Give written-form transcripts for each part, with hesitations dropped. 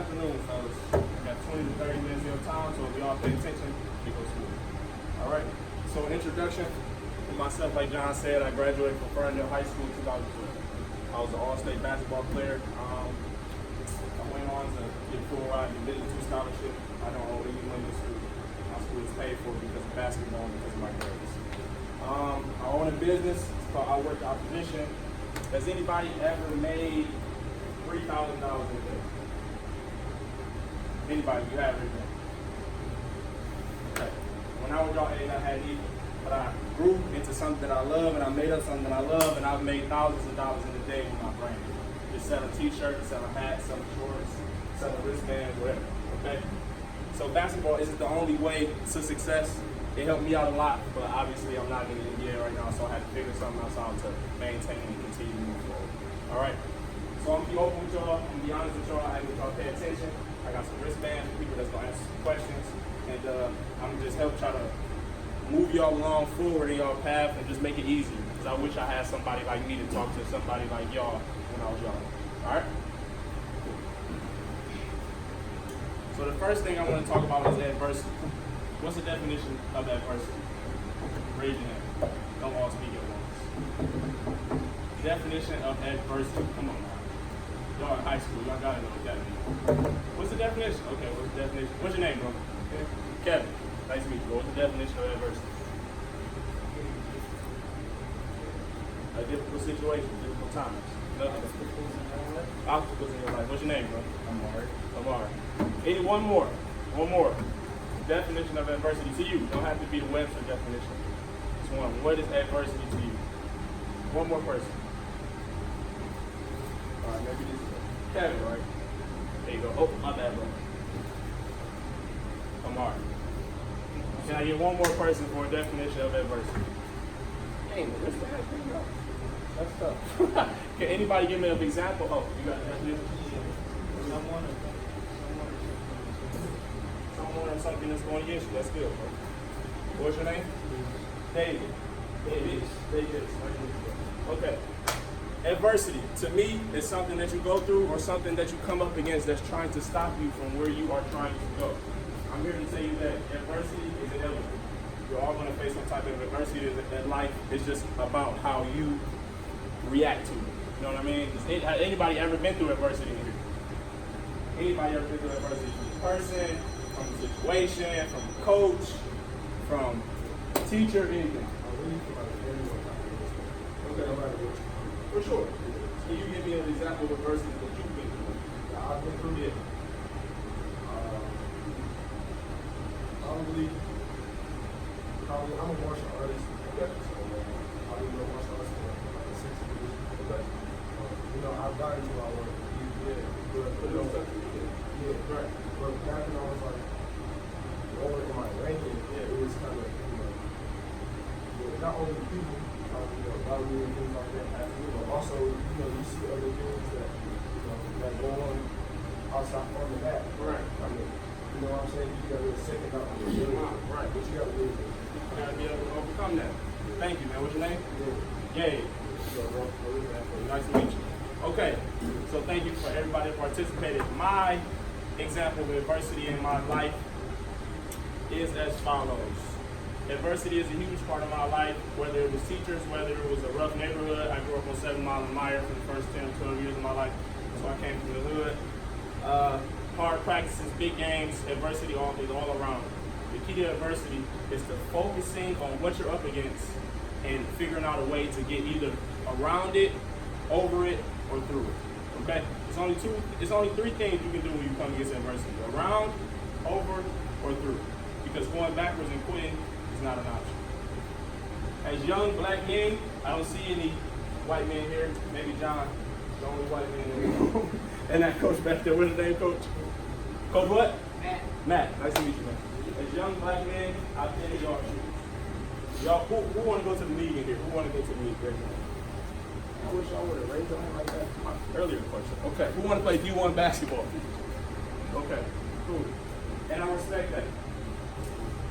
afternoon, fellas. I got 20 to 30 minutes of your time, so if y'all pay attention, it goes smooth. All right. So introduction to myself, like John said, I graduated from Ferndale High School in 2012. I was an all-state basketball player. I went on to get full ride and Division II scholarship. I don't owe any money to school. My school is paid for because of basketball and because of my grades. I own a business. It's called I Work Opposition. Has anybody ever made $3,000 in a day? Anybody? You have everything. Okay. When I was y'all age, I had either. But I grew into something that I love, and I made up something that I love, and I've made thousands of dollars in a day with my brand. Just selling t-shirts, selling hats, selling shorts, selling wristbands, whatever. Okay? So basketball isn't the only way to success. It helped me out a lot, but obviously I'm not in the NBA right now, so I had to figure something else out to maintain and continue to move forward. All right? So I'm gonna be open with y'all. I'm gonna be honest with y'all. I need y'all to pay attention. I got some wristbands for people that's gonna answer some questions, and I'm gonna just help try to move y'all along forward in y'all path and just make it easier. Because I wish I had somebody like me to talk to somebody like y'all when I was young. All right? So the first thing I want to talk about is adversity. What's the definition of adversity? Raise your hand. Don't all speak at once. Definition of adversity. Come on now. Y'all in high school, y'all gotta know what that means. What's the definition? Okay, what's the definition? What's your name, bro? Kevin. Nice to meet you. What's the definition of adversity? A difficult situation, difficult times. Obstacles in your life. What's your name, bro? Amari. Any one more. Definition of adversity to you. Don't have to be the Webster definition. Just one. What is adversity to you? One more person. All right, maybe this is Kevin, right? There you go. Oh, my bad, bro. Amari. Can I get one more person for a definition of adversity? Dang, that's tough. Can anybody give me an example? Oh, you got a definition? Someone or something that's going against you. That's good, bro. What's your name? David. Okay. Adversity, to me, is something that you go through or something that you come up against that's trying to stop you from where you are trying to go. I'm here to tell you that adversity is inevitable. You're all going to face some type of adversity in life. It's just about how you react to it. You know what I mean? Has anybody ever been through adversity in here? Anybody ever been through adversity from the person, from the situation, from the coach, from the teacher, anything? Okay. For sure. Can you give me an example of adversity that you've been through? I've been through it. Probably, I'm a martial artist. Okay. So, I do martial arts for like 6 years. Okay. I've gotten to my work. Right. But back when I was like lower in my ranking, it was kind of, not only people, about me and things like that, but also, you see other things that, that go on outside on the map. Right. I mean, you know what I'm saying? You got to second out on the right. But you got to do it. You got to be able to overcome that. Thank you, man. What's your name? Yay. Nice to meet you. Okay, so thank you for everybody that participated. My example of adversity in my life is as follows. Adversity is a huge part of my life, whether it was teachers, whether it was a rough neighborhood. I grew up on 7 Mile and Meyer for the first 10 or 12 years of my life, so I came from the hood. Hard practices, big games, adversity is all around. The key to adversity is to focusing on what you're up against and figuring out a way to get either around it, over it, or through it. Okay? It's only 3 things you can do when you come against adversity: around, over, or through. Because going backwards and quitting is not an option. As young black men, I don't see any white men here. Maybe John, the only white man in the room. And that coach back there, what's his name, coach? Coach what? Matt. Nice to meet you, man. As young black men, I've been in y'all shoes. Y'all, who want to go to the league in here? Who want to go to the league? I wish I would have raised your hand like that. My earlier question. Okay. Who want to play D1 basketball? Okay. Cool. And I respect that.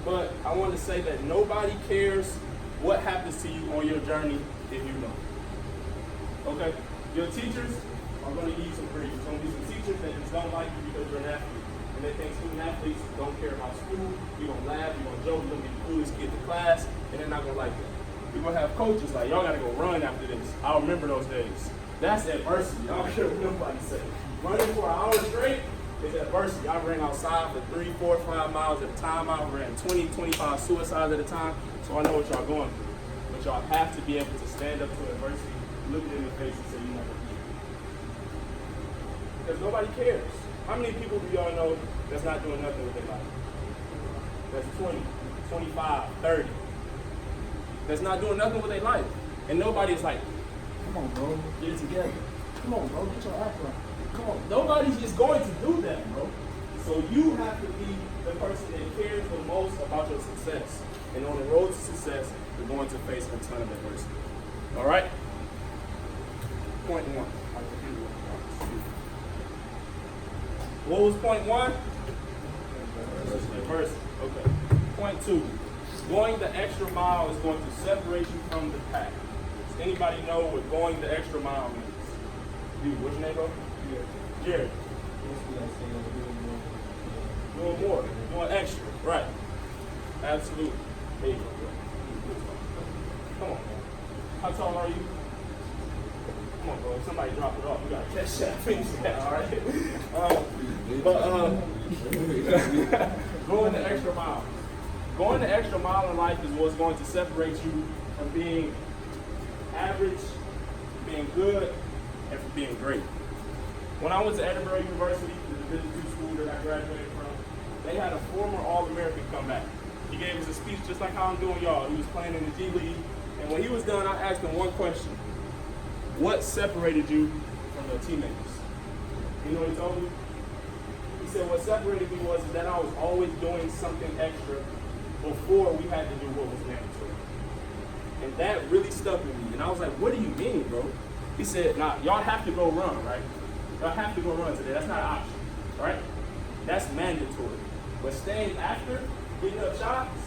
But I want to say that nobody cares what happens to you on your journey if you don't. Okay? Your teachers are going to give you some grief. There's going to be some teachers that just don't like you because you're an athlete. And they think student athletes don't care about school. You're going to laugh, you're going to joke, you're going to be the coolest kid in class, and they're not going to like that. You're going to have coaches like, y'all got to go run after this. I remember those days. That's adversity. I don't care what nobody say. Running for an hour straight is adversity. I ran outside for 3, 4, 5 miles at a time. I ran 20, 25 suicides at a time. So I know what y'all going through. But y'all have to be able to stand up to adversity, look it in the face, and say, you're not going to do it. Because nobody cares. How many people do y'all know that's not doing nothing with their life? That's 20, 25, 30. That's not doing nothing with their life. And nobody's like, come on, bro, get it together. Come on, bro, get your act right. Come on. Nobody's just going to do that, bro. So you have to be the person that cares the most about your success. And on the road to success, you're going to face a ton of adversity. All right? Point 1. What was point 1? Adversity. Okay. Point 2. Going the extra mile is going to separate you from the pack. Does anybody know what going the extra mile means? Dude, what's your name, bro? Jared. Doing more. Doing extra. Right. Absolutely. There you go, bro. Come on, man. How tall are you? Come on, bro. If somebody drop it off, you gotta catch that. Finish that, all right? Going the extra mile. Going the extra mile in life is what's going to separate you from being average, being good, and from being great. When I went to Edinburgh University, the business school that I graduated from, they had a former All-American come back. He gave us a speech just like how I'm doing y'all. He was playing in the G League. And when he was done, I asked him one question. What separated you from your teammates? You know what he told me? He said what separated me was that I was always doing something extra before we had to do what was mandatory. And that really stuck with me. And I was like, what do you mean, bro? He said, nah, y'all have to go run, right? Y'all have to go run today. That's not an option, right? That's mandatory. But staying after, getting up shots,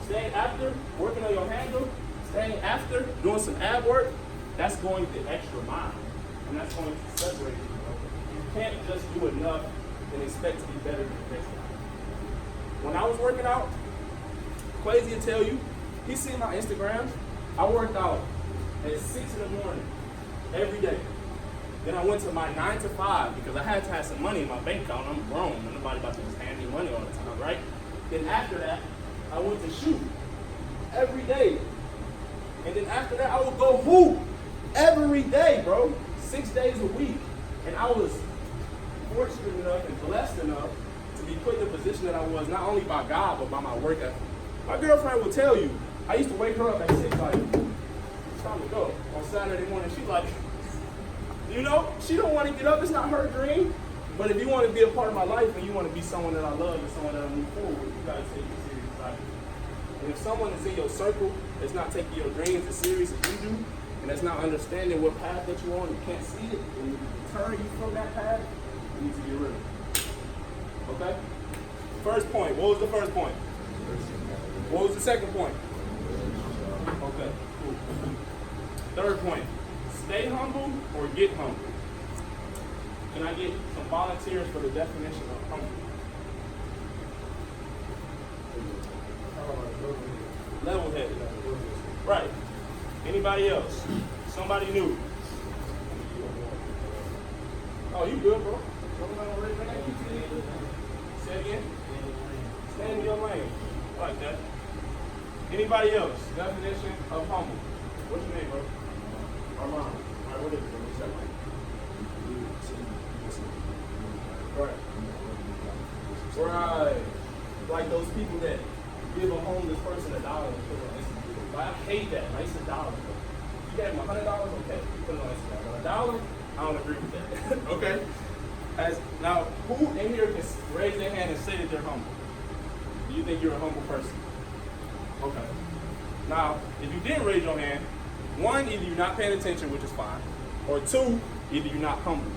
staying after, working on your handle, staying after, doing some ab work, that's going the extra mile. And that's going to separate you, bro. You can't just do enough and expect to be better than the next guy. When I was working out, Quasi will tell you, he seen my Instagram. I worked out at 6 in the morning every day. Then I went to my 9 to 5 because I had to have some money in my bank account. I'm grown, and nobody about to just hand me money all the time, right? Then after that, I went to shoot every day. And then after that, I would go hoop every day, bro. 6 days a week. And I was fortunate enough and blessed enough to be put in the position that I was, not only by God, but by my work ethic. My girlfriend will tell you, I used to wake her up at 6, like, it's time to go. On Saturday morning, she's like, you know, she don't want to get up. It's not her dream. But if you want to be a part of my life and you want to be someone that I love and someone that I move forward with, you got to take it serious. Right? And if someone is in your circle that's not taking your dreams as serious as you do, and that's not understanding what path that you're on, you can't see it, and turn you from that path, you need to get rid of it. Okay? First point. What was the first point? What was the second point? Okay, cool. Third point. Stay humble or get humble. Can I get some volunteers for the definition of humble? Level-headed. Right. Anybody else? Somebody new? Oh, you good, bro. Say it again. Stay in your lane. I like that. Anybody else? Definition of humble. What's your name, bro? Armand. All right, what is it? What's that like? Right. Like those people that give a homeless person $1 and put it on Instagram. Like, I hate that. Like, it's $1. You gave him $100, okay, put it on Instagram. But $1, I don't agree with that. Okay? Now, who in here can raise their hand and say that they're humble? Do you think you're a humble person? Okay. Now, if you didn't raise your hand, one, either you're not paying attention, which is fine, or two, either you're not humble.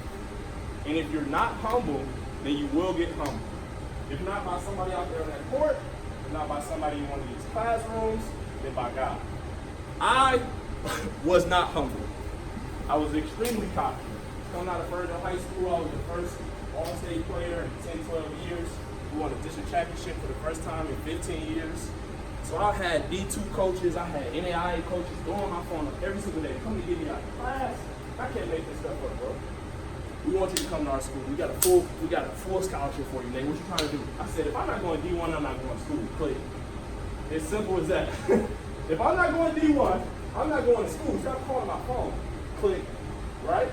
And if you're not humble, then you will get humble. If not by somebody out there on that court, if not by somebody in one of these classrooms, then by God. I was not humble. I was extremely cocky. Coming out of Ferndale High School, I was the first all-state player in 10, 12 years. We won a district championship for the first time in 15 years. So I had D2 coaches, I had NAIA coaches going my phone up every single day, come to get me out of class. I can't make this stuff up, bro. We want you to come to our school. We got a full scholarship for you, Nate. What you trying to do? I said, if I'm not going D1, I'm not going to school. Click. It's simple as that. If I'm not going D1, I'm not going to school. Stop calling my phone. Click. Right?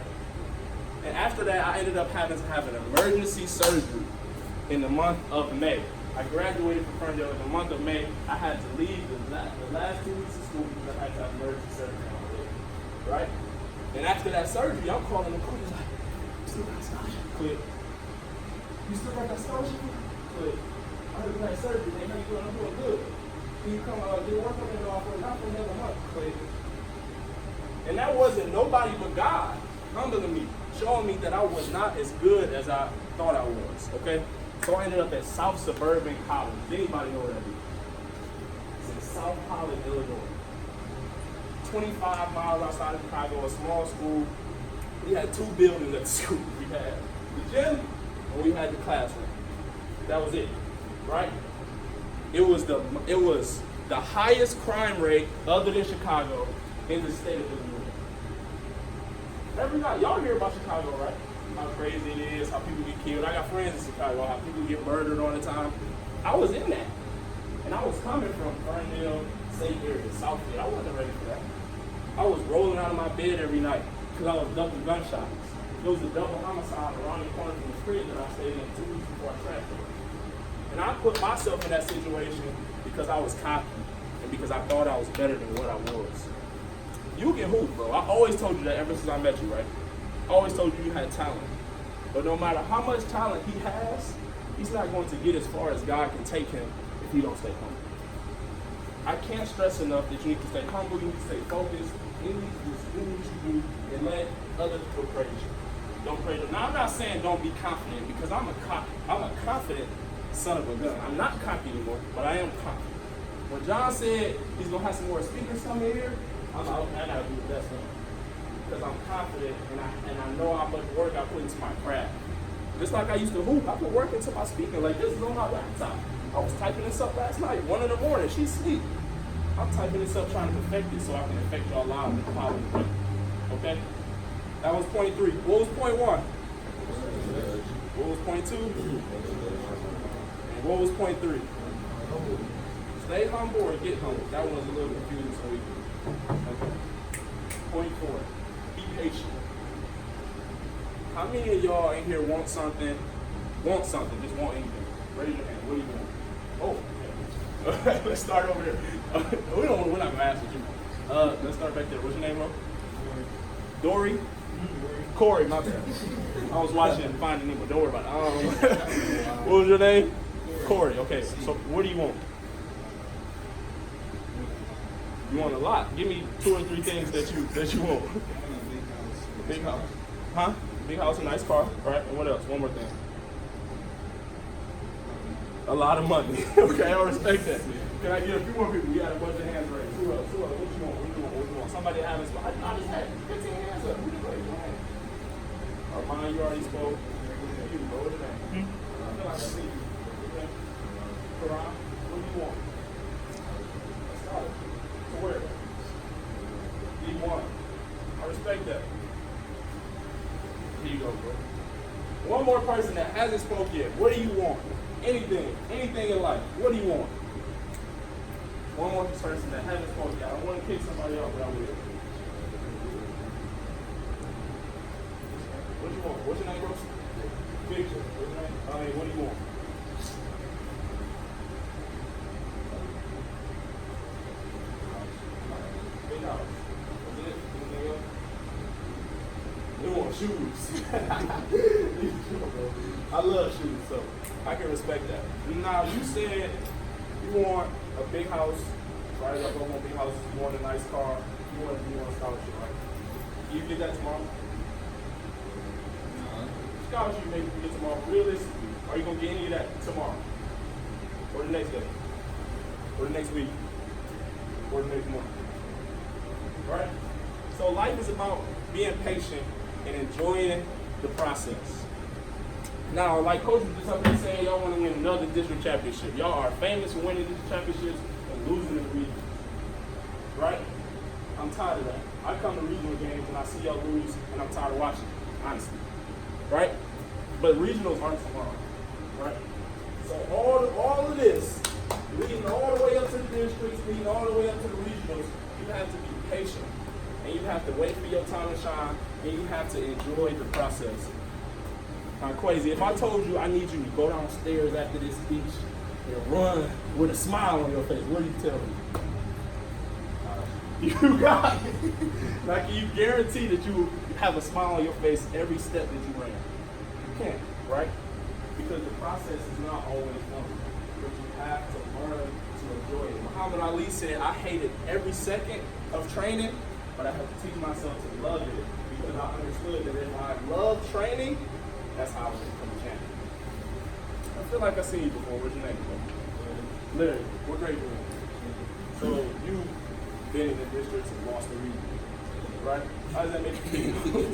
And after that, I ended up having to have an emergency surgery in the month of May. I graduated from Ferndale in the month of May. I had to leave the last 2 weeks of school because I had to have emergency surgery on my leg. Right? And after that surgery, I'm calling the coach like, you still got scholarship? Click. You still got that scholarship? Click. I heard you had surgery, man. How you doing? I'm doing good. Can you come get work on it for not for another month? Click. And that wasn't nobody but God humbling me, showing me that I was not as good as I thought I was. Okay? So I ended up at South Suburban College. Does anybody know where that is? It's in South Holland, Illinois. 25 miles outside of Chicago, a small school. We had 2 buildings at the school. We had the gym and we had the classroom. That was it, right? It was the highest crime rate other than Chicago in the state of Illinois. Every night, y'all hear about Chicago, right? How crazy it is, how people get killed. I got friends in Chicago, how people get murdered all the time. I was in that. And I was coming from Ferndale, St. area, Southfield. I wasn't ready for that. I was rolling out of my bed every night because I was ducking gunshots. There was a double homicide around the corner from the crib that I stayed in 2 weeks before I transferred. And I put myself in that situation because I was cocky and because I thought I was better than what I was. You can hoop, bro. I always told you that ever since I met you, right? I always told you you had talent. But no matter how much talent he has, he's not going to get as far as God can take him if he don't stay humble. I can't stress enough that you need to stay humble, you need to stay focused, you need to just do what you do and let other people praise you. Don't praise them. Now I'm not saying don't be confident because I'm a confident son of a gun. I'm not cocky anymore, but I am confident. When John said he's gonna have some more speakers come in here, I'm like, okay, I gotta do the best one. Because I'm confident and I know how much work I put into my craft. Just like I used to hoop, I put work into my speaking. Like this is on my laptop. I was typing this up last night, 1 in the morning, she's asleep. I'm typing this up trying to perfect it so I can affect y'all live in the following way. Okay? That was point 3. What was point 1? What was point 2? And what was point 3? Stay humble or get humble. That one was a little confusing, so we okay. Point 4. Be patient. How many of y'all in here want something, just want anything? Raise your hand. What do you want? Oh, okay. Let's start over there. We're not gonna ask what you want. Let's start back there. What's your name, bro? Dory? Corey, my bad. I was watching Finding Nemo. Don't worry about it. What was your name? Corey. Okay. So what do you want? You want a lot. Give me 2 or 3 things that you want. Big house. Huh? Big house, a nice car, right? And what else? One more thing. A lot of money. Okay, I respect that. Can I get a few more people? We got a bunch of hands raised. Who else? What you want? What you want? Somebody having some. I just had 15 hands up. Who just raised your hand? Armand, you already spoke. You know what it is. I feel like I see you. Okay. Quran, what do you want? Let's start. To where? D1. I respect that. Here you go, bro. One more person that hasn't spoke yet. What do you want? Anything in life. What do you want? One more person that hasn't spoken yet. I don't want to kick somebody out, but I will. What do you want? What's your name, bro? Victor. What's your name? What do you want? Big house. That's it? Anything else? You want shoes. I love shoes, so I can respect that. Now, you said you want a big house, right? Like, I want a big house, you want a nice car, you want a scholarship, right? Can you get that tomorrow? Scholarship maybe you can get tomorrow. Realistically, are you going to get any of that tomorrow? Or the next day? Or the next week? Or the next month? Right? So life is about being patient and enjoying the process. Now, like Coach was just up there saying, y'all want to win another district championship. Y'all are famous for winning district championships and losing in the region. Right? I'm tired of that. I come to regional games and I see y'all lose, and I'm tired of watching it, honestly. Right? But regionals aren't tomorrow. Right? So all of this, leading all the way up to the districts, leading all the way up to the regionals, you have to be patient. And you have to wait for your time to shine, and you have to enjoy the process. Now, Quasi, if I told you I need you to go downstairs after this speech and run with a smile on your face, what do you tell me? You got it. Like, you guarantee that you have a smile on your face every step that you ran. You can't, right? Because the process is not always fun. But you have to learn to enjoy it. Muhammad Ali said, I hated every second of training, but I have to teach myself to love it. Because I understood that if I love training, that's how I was become a champion. I feel like I've seen you before. What's your name? Larry. What grade you in? So you've been in the districts and lost the region, right? How does that make you feel?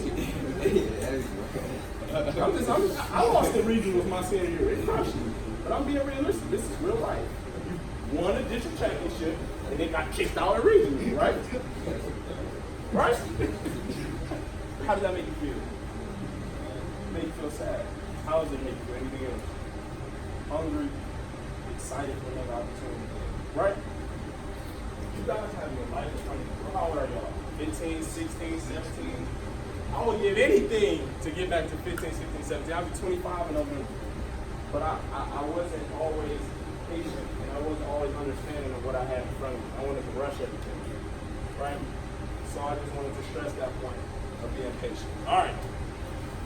I lost the region with my senior year. It crushed me. But I'm being realistic. This is real life. You won a district championship and then got kicked out of the region, right? Right? How does that make you feel? Make you feel sad? How does it make you feel? Anything else? Hungry, excited for another opportunity, right? You guys have your life in front of you. How old are y'all? 15, 16, 17? I would give anything to get back to 15, 16, 17. I'll be 25 in November. But I wasn't always patient, and I wasn't always understanding of what I had in front of me. I wanted to rush everything, right? So I just wanted to stress that point of being patient. All right.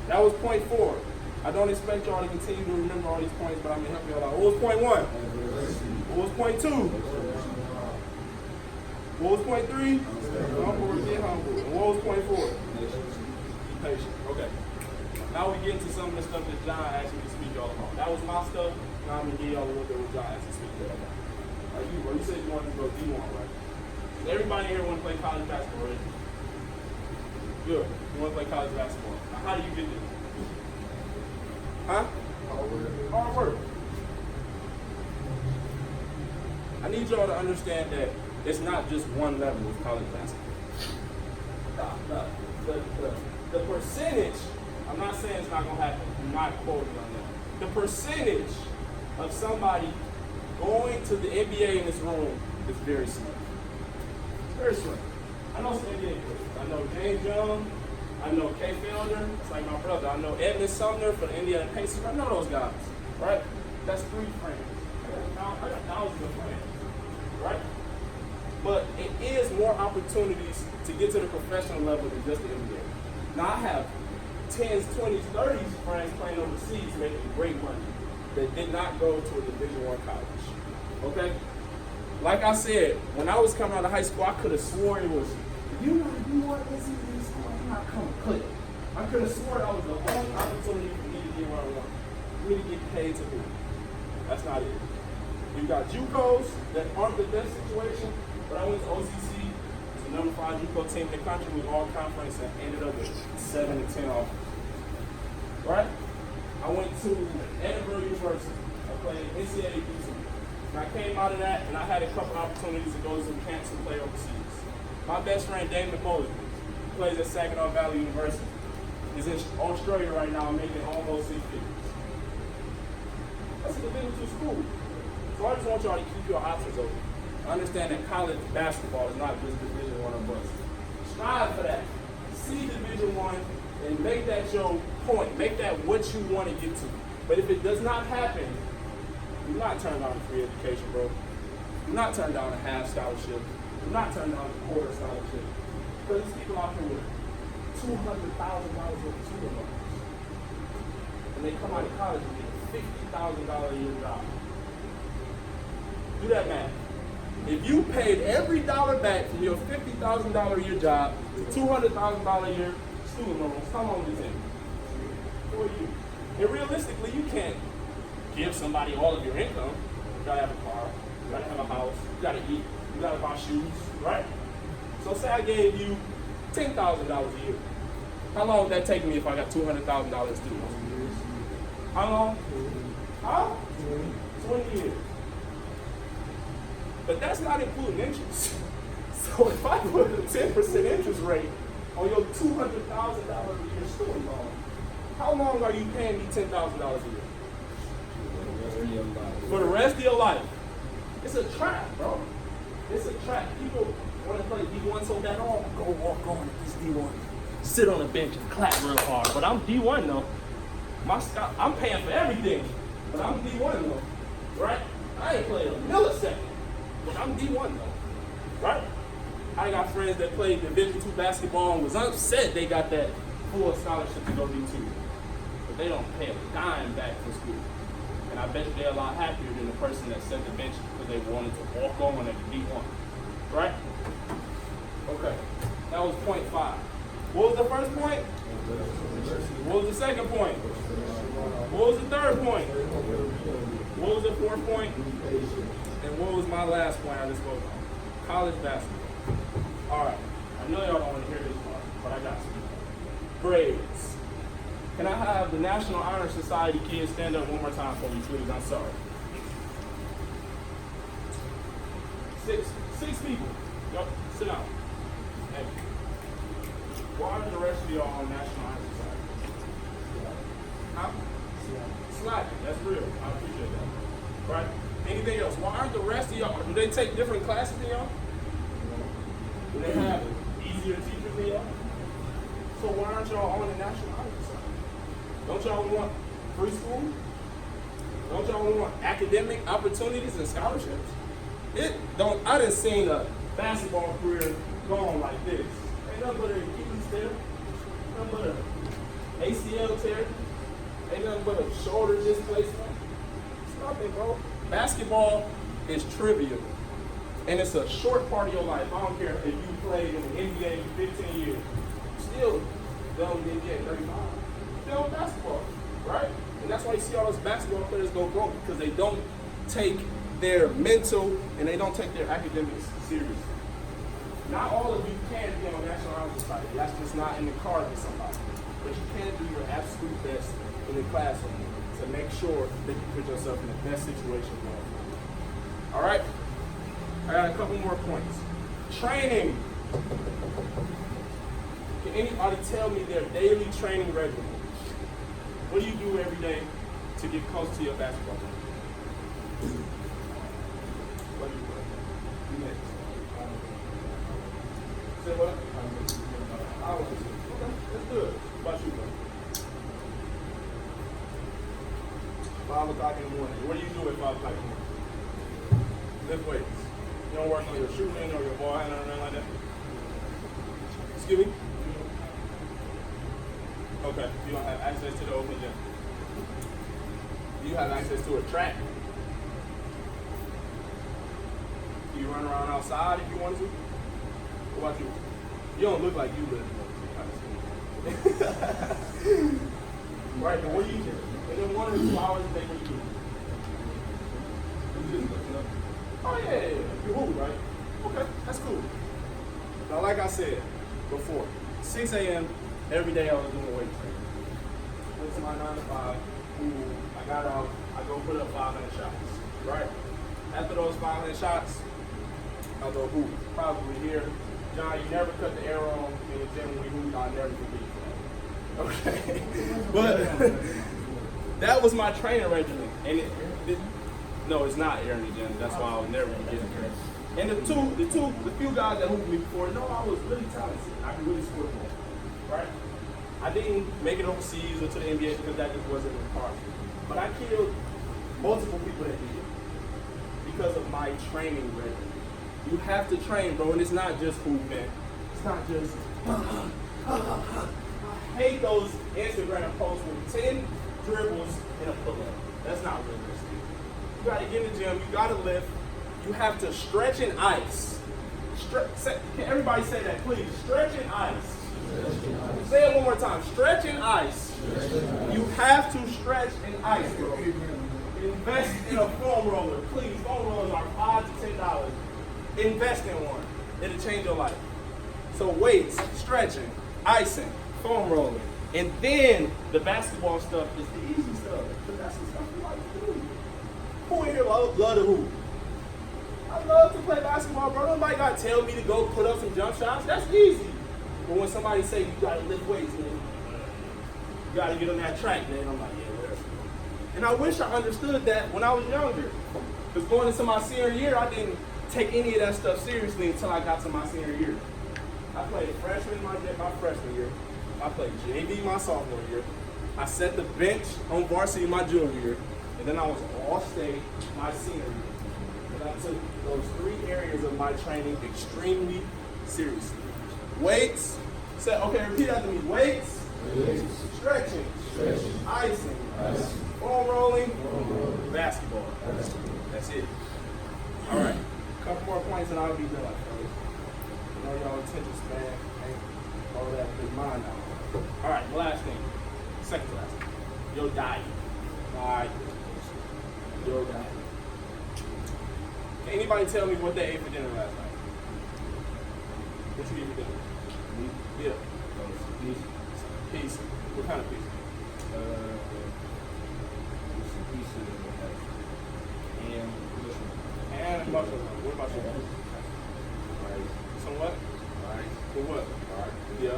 That was point 4. I don't expect y'all to continue to remember all these points, but I'm going to help y'all out. What was point 1? What was point 2? What was point 3? Humble, get humble. And what was point 4? Be patient. Okay. Now we get into some of the stuff that John asked me to speak y'all about. That was my stuff. Now I'm going to give y'all a little bit of what John asked me to speak y'all about. You said you wanted to go D1, right? Everybody here want to play college basketball, right? Good. You want to play college basketball. Now, how do you get there? Huh? Hard work. I need y'all to understand that it's not just one level of college basketball. The percentage, I'm not saying it's not going to happen. I'm not quoting on that. The percentage of somebody going to the NBA in this room is very slim. Very slim. I know some NBA players. I know James Young. I know K. Felder. It's like my brother. I know Edmund Sumner for the Indiana Pacers. I know those guys, right? That's 3 friends. I got thousands of friends, right? But it is more opportunities to get to the professional level than just the NBA. Now I have 10s, 20s, 30s friends playing overseas making great money that did not go to a Division I college, okay? Like I said, when I was coming out of high school, I could have sworn it was, you want NCAA school, I'm not coming, click. I could have sworn that was the only opportunity for me to get what I want. For me to get paid to do. That's not it. You got JUCOs that aren't the best situation, but I went to OCC, it's the number 5 JUCO team in the country with all conference and ended up with 7 to 10 offers. Right? I went to Edinburgh University. I played NCAA D2. And I came out of that, and I had a couple opportunities to go to some camps and play overseas. My best friend, Damon Moses, plays at Saginaw Valley University. He's in Australia right now making almost 6 figures. That's a Division II school. So I just want y'all to keep your options open. Understand that college basketball is not just Division I or bust. Strive for that. See Division I and make that your point. Make that what you want to get to. But if it does not happen, do not turn down a free education, bro. Do not turn down a half scholarship. Do not turn down a quarter scholarship. Because there's people out here with $200,000 worth of student loans. And they come out of college and get $50,000 a year job. Do that math. If you paid every dollar back from your $50,000 a year job to $200,000 a year student loans, how long does it take? 4 years. And realistically, you can't give somebody all of your income. You gotta have a car, you gotta have a house, you gotta eat, you gotta buy shoes, right? So say I gave you $10,000 a year. How long would that take me if I got $200,000 students? How long? Huh? 20 years. But that's not including interest. So if I put a 10% interest rate on your $200,000 a year student loan, how long are you paying me $10,000 a year? For the rest of your life. It's a trap, bro. It's a trap. People want to play D1 so bad. Oh, go walk on at this D1. Sit on the bench and clap real hard. But I'm D1 though. I'm paying for everything. But I'm D1 though. Right? I ain't played a millisecond. But I'm D1 though. Right? I got friends that played Division II basketball and was upset they got that full scholarship to go D2. But they don't pay a dime back for school. And I bet you they're a lot happier than the person that set the bench because they wanted to walk on at the D1. Right? Okay. That was point 5. What was the first point? What was the second point? What was the third point? What was the fourth point? And what was my last point I just spoke on? College basketball. All right. I know y'all don't want to hear this part, but I got some. Grades. Can I have the National Honor Society kids stand up one more time for me, please? I'm sorry. Six people. Yep. Sit down. Thank you. Why are the rest of y'all on National Honor Society? Huh? Slacking. That's real. I appreciate that. Right? Anything else? Why aren't the rest of y'all? Do they take different classes than y'all? Do they have easier teachers than y'all? So why aren't y'all on the National Honor Society? Don't y'all want free school? Don't y'all want academic opportunities and scholarships? I done seen a basketball career gone like this. Ain't nothing but an Achilles tear. Nothing but an ACL tear. Ain't nothing but a shoulder displacement. Stop it, bro. Basketball is trivial. And it's a short part of your life. I don't care if you played in the NBA for 15 years. Still, don't get NBA 35. Still basketball, right? And that's why you see all those basketball players go broke, because they don't take their mental and they don't take their academics seriously. Not all of you can be on National Honor Society. That's just not in the cards for somebody. But you can do your absolute best in the classroom to make sure that you put yourself in the best situation going forward. All right? I got a couple more points. Training. Can anybody tell me their daily training regimen? What do you do every day to get close to your basketball game? What do you do? You next. Say what? Hours. Okay, that's good. What about you, bro? 5 o'clock in the morning. What do you do at 5 o'clock in the morning? Lift weights. You don't work on your shooting or your ball handling or anything like that? Excuse me? Okay. You don't have access to the open gym. Do you have access to a track? Do you run around outside if you want to? What about you? You don't look like you live in the right, and what do you do? And then 1 or 2 hours a day, what do you do? You just looking up. Oh yeah. You hoop, right? Okay, that's cool. Now, like I said before, 6 a.m. every day I was doing weight training. Went to my 9 to 5. I got out. I go put up 500 shots. Right? After those 500 shots, I'll go hoop. Probably here. John, you never cut the arrow in the gym when we hooped. I'll never forget that. Okay. But that was my training regimen. And no, it's not air in the gym. That's why I was never forget it. And the few guys that hooped me before, no, I was really talented. I could really score the ball. Right? I didn't make it overseas or to the NBA because that just wasn't required. But I killed multiple people that did because of my training regimen. You have to train, bro, and it's not just hooping. It's not just I hate those Instagram posts with 10 dribbles and a pull-up. That's not realistic. You gotta get in the gym, you gotta lift, you have to stretch and ice. Can everybody say that, please? Stretch and ice. Say it one more time. Stretch and ice. You have to stretch and ice, bro. Invest in a foam roller. Please, foam rollers are $5 to $10. Invest in one. It'll change your life. So weights, stretching, icing, foam rolling. And then the basketball stuff is the easy stuff. Because that's the stuff we like to do. Who in here love to hoop? I love to play basketball, bro. Nobody got to tell me to go put up some jump shots. That's easy. But when somebody say you got to lift weights, man, you got to get on that track, man, I'm like, yeah, whatever. And I wish I understood that when I was younger. Because going into my senior year, I didn't take any of that stuff seriously until I got to my senior year. I played freshman my freshman year. I played JV my sophomore year. I set the bench on varsity my junior year. And then I was all-state my senior year. And I took those 3 areas of my training extremely seriously. Weights. Okay, repeat after me. Weights. Stretching. Icing. Foam rolling. Basketball. That's it. All right. A couple more points and I'll be done. I know y'all attention span ain't all that good mind now. All right, the last thing. Second to last thing. Your diet. All right. Your diet. Can anybody tell me what they ate for dinner last night? What you eat for dinner? Meat. Yeah. Pizza. Pizza. What kind of pizza? Some pizza that we have. And mushroom. And mushroom. What about you? Rice. Some what? Rice. For what? Rice. Yeah.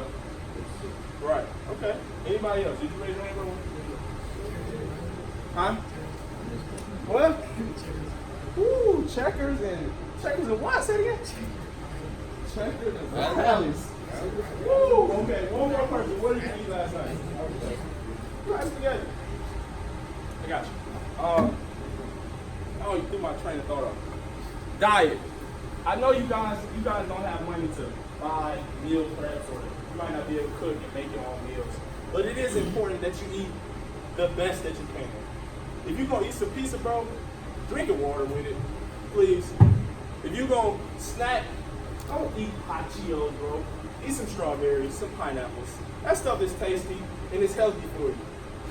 Right. Okay. Anybody else? Did you raise your hand, bro? Huh? What? Ooh, checkers and what? Say it again. Checkers and valleys. Woo! Okay, one more person. What did you eat last night? Guys together. I got you. Oh, you threw my train of thought off. Diet. I know you guys don't have money to buy meal preps, or you might not be able to cook and make your own meals. But it is important that you eat the best that you can. If you're gonna eat some pizza, bro, drink water with it, please. If you're gonna snack, don't eat hot Cheetos, bro. Eat some strawberries, some pineapples. That stuff is tasty and it's healthy for you.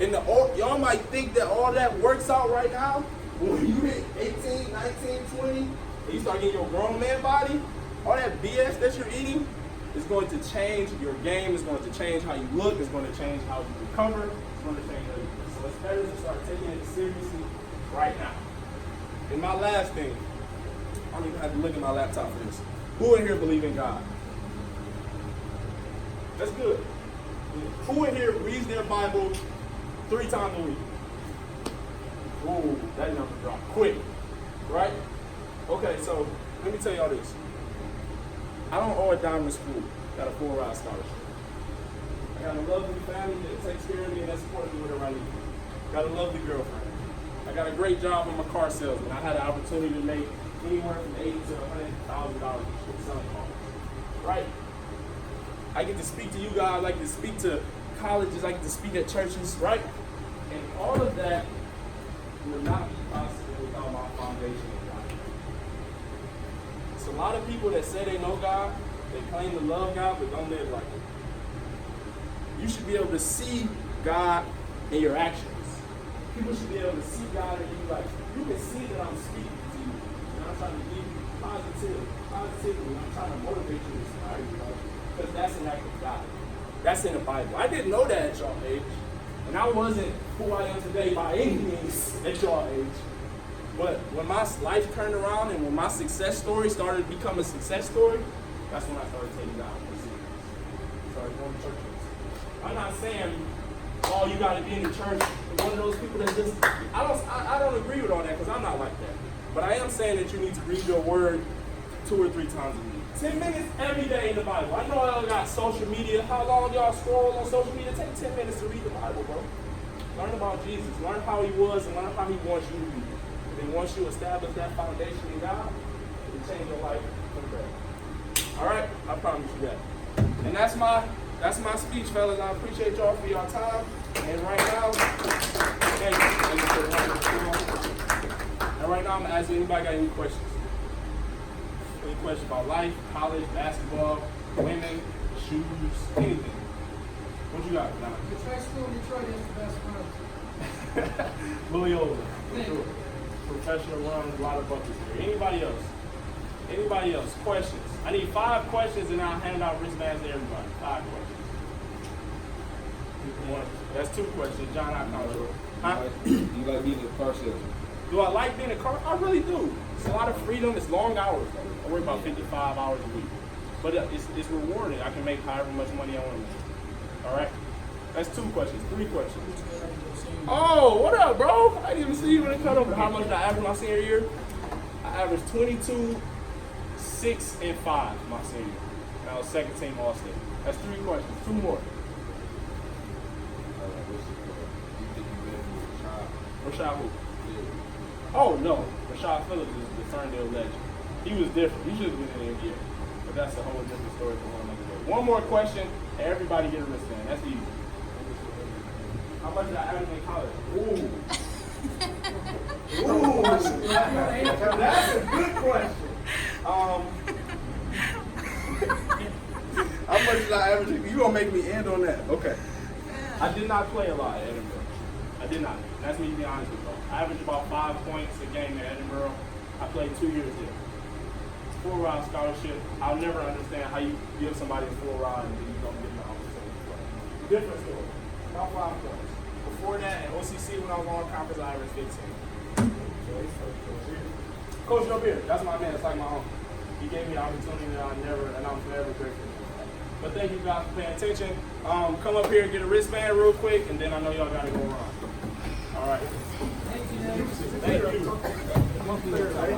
And y'all might think that all that works out right now. When you hit 18, 19, 20, and you start getting your grown man body, all that BS that you're eating is going to change your game. It's going to change how you look. It's going to change how you recover. It's going to change everything. So it's better to start taking it seriously right now. And my last thing, I don't even have to look at my laptop for this. Who in here believe in God? That's good. Who in here reads their Bible 3 times a week? Ooh, that number dropped quick, right? Okay, so let me tell y'all this. I don't owe a dime to school. Got a full ride scholarship. I got a lovely family that takes care of me and that supports me whatever I need. Got a lovely girlfriend. I got a great job. I'm a car salesman. I had an opportunity to make anywhere from $80,000 to $100,000 selling cars. Right? I get to speak to you guys. I get to speak to colleges. I get to speak at churches. Right? And all of that would not be possible without my foundation in God. It's a lot of people that say they know God, they claim to love God, but don't live like it. You should be able to see God in your actions. People should be able to see God in you. Like, you can see that I'm speaking to you. And I'm trying to give you positivity. I'm trying to motivate you and inspire you, because that's an act of God. That's in the Bible. I didn't know that at y'all age. And I wasn't who I am today by any means at y'all age. But when my life turned around and when my success story started to become a success story, that's when I started taking God more serious. Started going to churches. I'm not saying, oh, you got to be in the church. One of those people that just, I don't agree with all that, because I'm not like that. But I am saying that you need to read your word 2 or 3 times a week. 10 minutes every day in the Bible. I know y'all got social media. How long y'all scroll on social media? Take 10 minutes to read the Bible, bro. Learn about Jesus. Learn how he was and learn how he wants you to be. And then once you establish that foundation in God, it'll change your life for the better. All right? I promise you that. And that's my speech, fellas. I appreciate y'all for your time. And right now, thank you. And right now, I'm going to ask you, anybody got any questions? Any questions about life, college, basketball, women, shoes, anything? What you got now? Which high school in Detroit is the best one? Loyola. Sure. Professional run, a lot of buckets here. Anybody else? Anybody else? Questions? I need 5 questions and I'll hand out wristbands to everybody. 5 questions. That's two questions. John, I count you. Huh? You like being a car salesman? Do I like being a car? I really do. It's a lot of freedom. It's long hours, though. I work about 55 hours a week. But it's rewarding. I can make however much money I want to make. All right? That's two questions. Three questions. Oh, what up, bro? I didn't even see you in the cutoff. How much did I average my senior year? I averaged 22, 6, and 5 my senior year. And I was second team All-State. That's three questions. Two more. You think you better than Rashad who? Yeah. Oh, no. Rashad Phillips is the Ferndale legend. He was different. He should have been in the NBA. But that's a whole different story for one another day. One more question, and everybody get a wristband. That's easy. How much did I average in college? Ooh. Ooh. That's a good question. How much did I average? You gonna make me end on that? Okay. I did not play a lot at Edinburgh. I did not. That's me to be honest with you. I averaged about 5 points a game at Edinburgh. I played 2 years there. Full ride scholarship. I'll never understand how you give somebody a full ride and then you don't give them an opportunity to play. Different story. About 5 points. Before that, at OCC, when I was on conference, I averaged 15. Coach Joe Beard, that's my man. It's like my uncle. He gave me the opportunity that I'm forever grateful for. But thank you guys for paying attention. Come up here and get a wristband real quick, and then I know y'all got to go around. All right. Thank you, Nate. Thank you.